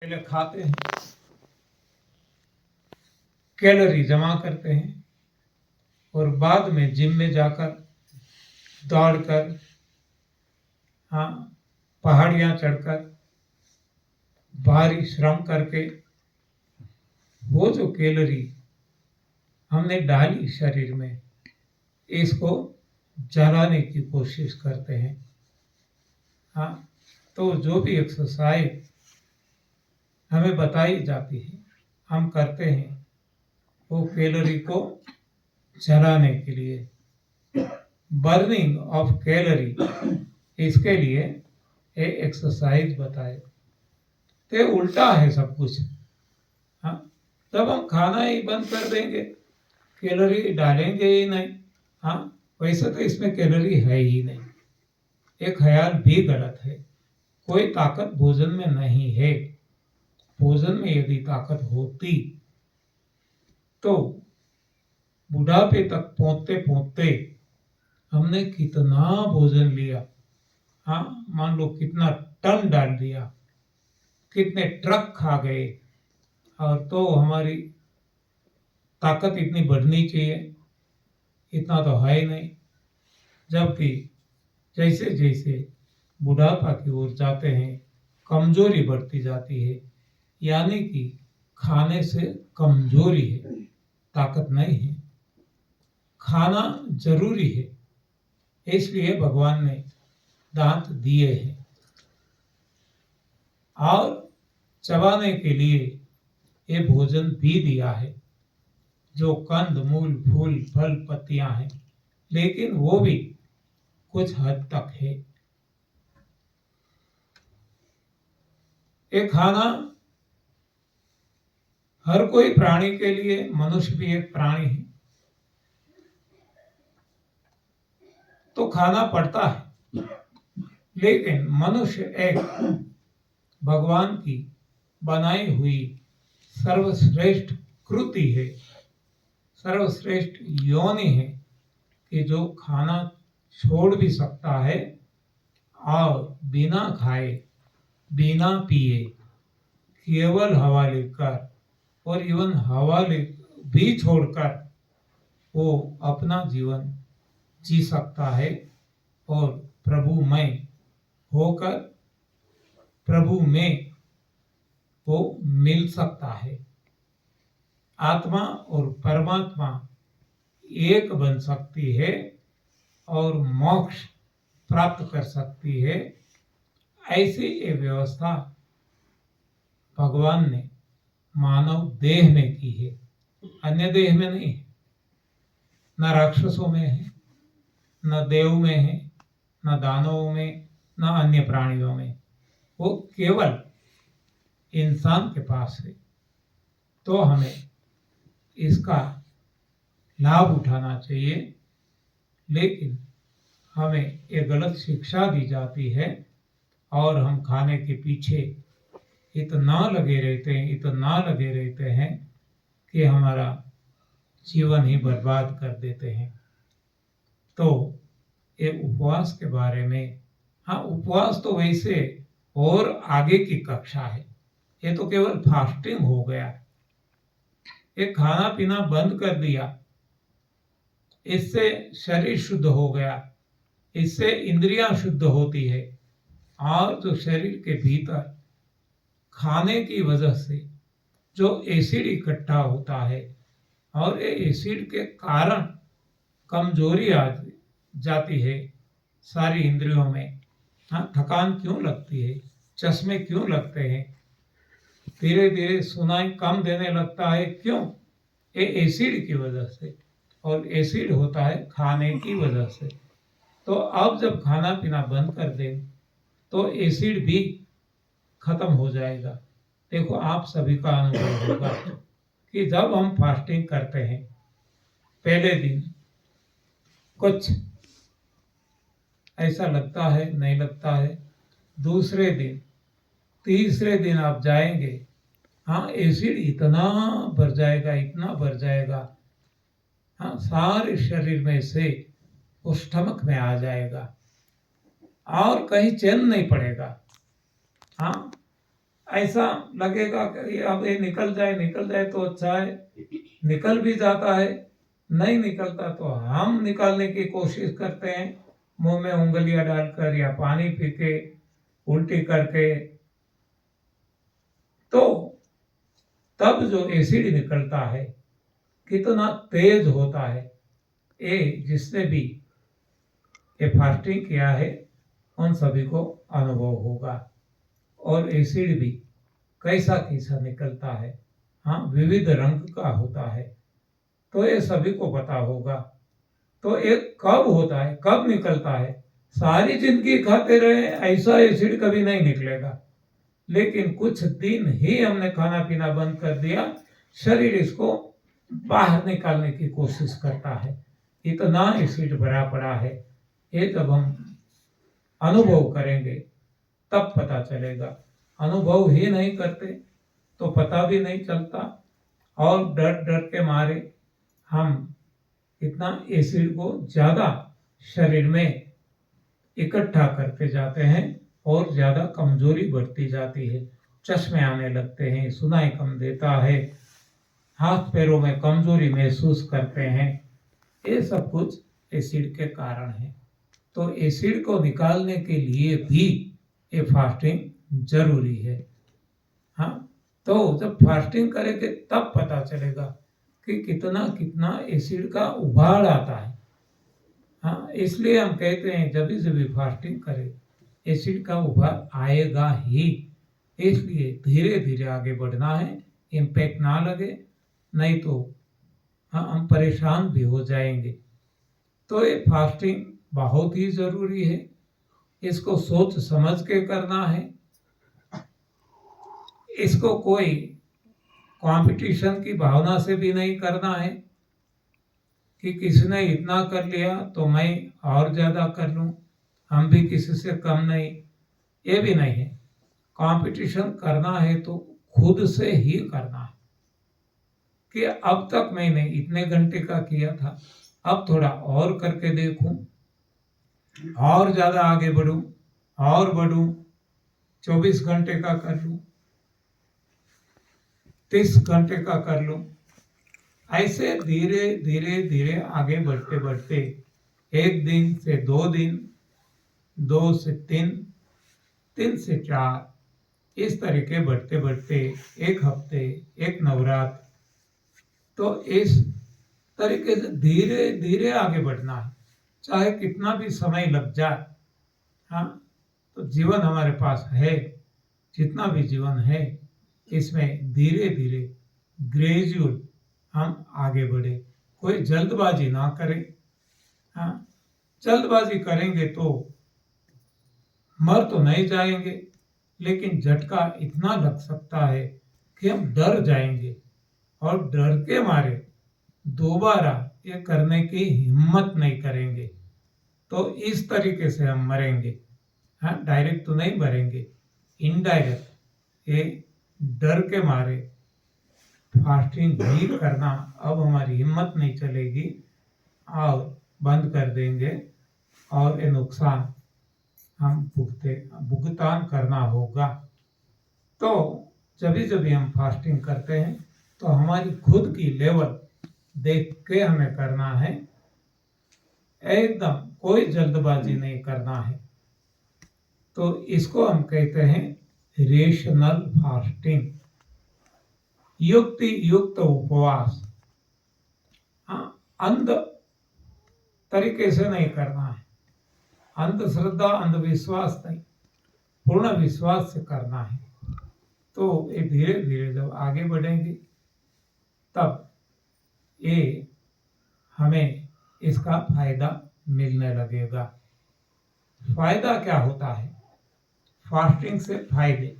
पहले खाते हैं, कैलोरी जमा करते हैं और बाद में जिम में जाकर दौड़कर, हाँ, पहाड़ियाँ चढ़कर, भारी श्रम करके वो जो कैलोरी हमने डाली शरीर में, इसको जलाने की कोशिश करते हैं। हाँ, तो जो भी एक्सरसाइज हमें बताई जाती है, हम करते हैं, वो कैलोरी को जलाने के लिए, बर्निंग ऑफ कैलोरी, इसके लिए ये एक्सरसाइज बताए। तो उल्टा है सब कुछ। हाँ, जब हम खाना ही बंद कर देंगे, कैलोरी डालेंगे ही नहीं। हाँ, वैसे तो इसमें कैलोरी है ही नहीं। ये ख्याल भी गलत है। कोई ताकत भोजन में नहीं है। भोजन में यदि ताकत होती तो बुढ़ापे तक पहुंचते पहुंचते हमने कितना भोजन लिया, हाँ, मान लो कितना टन डाल दिया, कितने ट्रक खा गए, और तो हमारी ताकत इतनी बढ़नी चाहिए, इतना तो है ही नहीं। जबकि जैसे जैसे बुढ़ापा की ओर जाते हैं, कमजोरी बढ़ती जाती है, यानी कि खाने से कमजोरी है, ताकत नहीं है। खाना जरूरी है, इसलिए भगवान ने दांत दिए हैं, और चबाने के लिए ये भोजन भी दिया है, जो कंद मूल फूल फल पत्तियां हैं, लेकिन वो भी कुछ हद तक है। ये खाना हर कोई प्राणी के लिए, मनुष्य भी एक प्राणी है, तो खाना पड़ता है। लेकिन मनुष्य एक भगवान की बनाई हुई सर्वश्रेष्ठ कृति है, सर्वश्रेष्ठ योनि है, कि जो खाना छोड़ भी सकता है और बिना खाए बिना पिए केवल हवा लेकर, और इवन हवा ले भी छोड़कर वो अपना जीवन जी सकता है, और प्रभुमय होकर प्रभु में वो मिल सकता है। आत्मा और परमात्मा एक बन सकती है और मोक्ष प्राप्त कर सकती है। ऐसी ये व्यवस्था भगवान ने मानव देह में की है, अन्य देह में नहीं है। न राक्षसों में है, न देव में है, न दानवों में, न अन्य प्राणियों में, वो केवल इंसान के पास है। तो हमें इसका लाभ उठाना चाहिए, लेकिन हमें ये गलत शिक्षा दी जाती है और हम खाने के पीछे इतना लगे रहते हैं कि हमारा जीवन ही बर्बाद कर देते हैं। तो ये उपवास के बारे में, हाँ, उपवास तो वैसे और आगे की कक्षा है, ये तो केवल फास्टिंग हो गया। ये खाना पीना बंद कर दिया, इससे शरीर शुद्ध हो गया, इससे इंद्रियां शुद्ध होती है, और जो शरीर के भीतर खाने की वजह से जो एसिड इकट्ठा होता है, और ये एसिड के कारण कमजोरी आ जाती है सारी इंद्रियों में। हाँ, थकान क्यों लगती है, चश्मे क्यों लगते हैं, धीरे धीरे सुनाई कम देने लगता है, क्यों? ये एसिड की वजह से, और एसिड होता है खाने की वजह से। तो अब जब खाना पीना बंद कर दें तो एसिड भी खत्म हो जाएगा। देखो, आप सभी का अनुभव होगा कि जब हम फास्टिंग करते हैं, पहले दिन कुछ ऐसा लगता है, नहीं लगता है, दूसरे दिन तीसरे दिन आप जाएंगे, हाँ, एसिड इतना भर जाएगा, इतना भर जाएगा, हाँ, सारे शरीर में से वो स्टमक में आ जाएगा और कहीं चैन नहीं पड़ेगा। हाँ, ऐसा लगेगा कि अब ये निकल जाए तो अच्छा है, निकल भी जाता है, नहीं निकलता तो हम निकालने की कोशिश करते हैं, मुंह में उंगलियां डालकर या पानी पी के, उल्टी करके। तो तब जो एसिड निकलता है कितना तेज होता है, ये जिसने भी ये फास्टिंग किया है उन सभी को अनुभव होगा। और एसिड भी कैसा कैसा निकलता है, हाँ, विविध रंग का होता है, तो ये सभी को पता होगा। तो एक कब होता है, कब निकलता है, सारी जिंदगी खाते रहे ऐसा एसिड कभी नहीं निकलेगा, लेकिन कुछ दिन ही हमने खाना पीना बंद कर दिया, शरीर इसको बाहर निकालने की कोशिश करता है, इतना एसिड भरा पड़ा है। ये जब हम अनुभव करेंगे तब पता चलेगा, अनुभव ही नहीं करते तो पता भी नहीं चलता, और डर डर के मारे हम इतना एसिड को ज्यादा शरीर में इकट्ठा करते जाते हैं और ज्यादा कमजोरी बढ़ती जाती है, चश्मे आने लगते हैं, सुनाई कम देता है, हाथ पैरों में कमजोरी महसूस करते हैं। ये सब कुछ एसिड के कारण है। तो एसिड को निकालने के लिए भी ये फास्टिंग जरूरी है। हाँ, तो जब फास्टिंग करेंगे तब पता चलेगा कि कितना कितना एसिड का उबाल आता है। हाँ, इसलिए हम कहते हैं जब भी फास्टिंग करें एसिड का उबाल आएगा ही, इसलिए धीरे धीरे आगे बढ़ना है, इम्पैक्ट ना लगे, नहीं तो हाँ, हम परेशान भी हो जाएंगे। तो ये फास्टिंग बहुत ही जरूरी है, इसको सोच समझ के करना है, इसको कोई कंपटीशन की भावना से भी नहीं करना है कि किसी ने इतना कर लिया तो मैं और ज्यादा कर लूं, हम भी किसी से कम नहीं, ये भी नहीं है। कंपटीशन करना है तो खुद से ही करना है कि अब तक मैंने इतने घंटे का किया था, अब थोड़ा और करके देखूं, और ज्यादा आगे बढ़ूं, और बढ़ूं, 24 घंटे का कर लूं, 30 घंटे का कर लूं। ऐसे धीरे धीरे धीरे आगे बढ़ते बढ़ते 1 दिन से 2 दिन, 2 से 3, 3 से 4, इस तरीके बढ़ते बढ़ते 1 हफ्ते, 1 नवरात्र, तो इस तरीके से धीरे धीरे आगे बढ़ना है, चाहे कितना भी समय लग जाए। हाँ, तो जीवन हमारे पास है, जितना भी जीवन है इसमें धीरे धीरे ग्रेजुअल हम आगे बढ़े, कोई जल्दबाजी ना करें। हाँ, जल्दबाजी करेंगे तो मर तो नहीं जाएंगे, लेकिन झटका इतना लग सकता है कि हम डर जाएंगे और डर के मारे दोबारा ये करने की हिम्मत नहीं करेंगे, तो इस तरीके से हम मरेंगे। हाँ, डायरेक्ट तो नहीं मरेंगे, इनडायरेक्ट, ये डर के मारे फास्टिंग ही करना अब हमारी हिम्मत नहीं चलेगी और बंद कर देंगे, और ये नुकसान हम भुगतान करना होगा। तो जब हम फास्टिंग करते हैं तो हमारी खुद की लेवल देख के हमें करना है, एकदम कोई जल्दबाजी नहीं करना है। तो इसको हम कहते हैं रेशनल फास्टिंग, युक्ति युक्त उपवास। हाँ, अंध तरीके से नहीं करना है, अंधश्रद्धा अंधविश्वास नहीं, पूर्ण विश्वास से करना है। तो ये धीरे धीरे जब आगे बढ़ेंगे तब ये हमें इसका फायदा मिलने लगेगा। फायदा क्या होता है फास्टिंग से? फायदे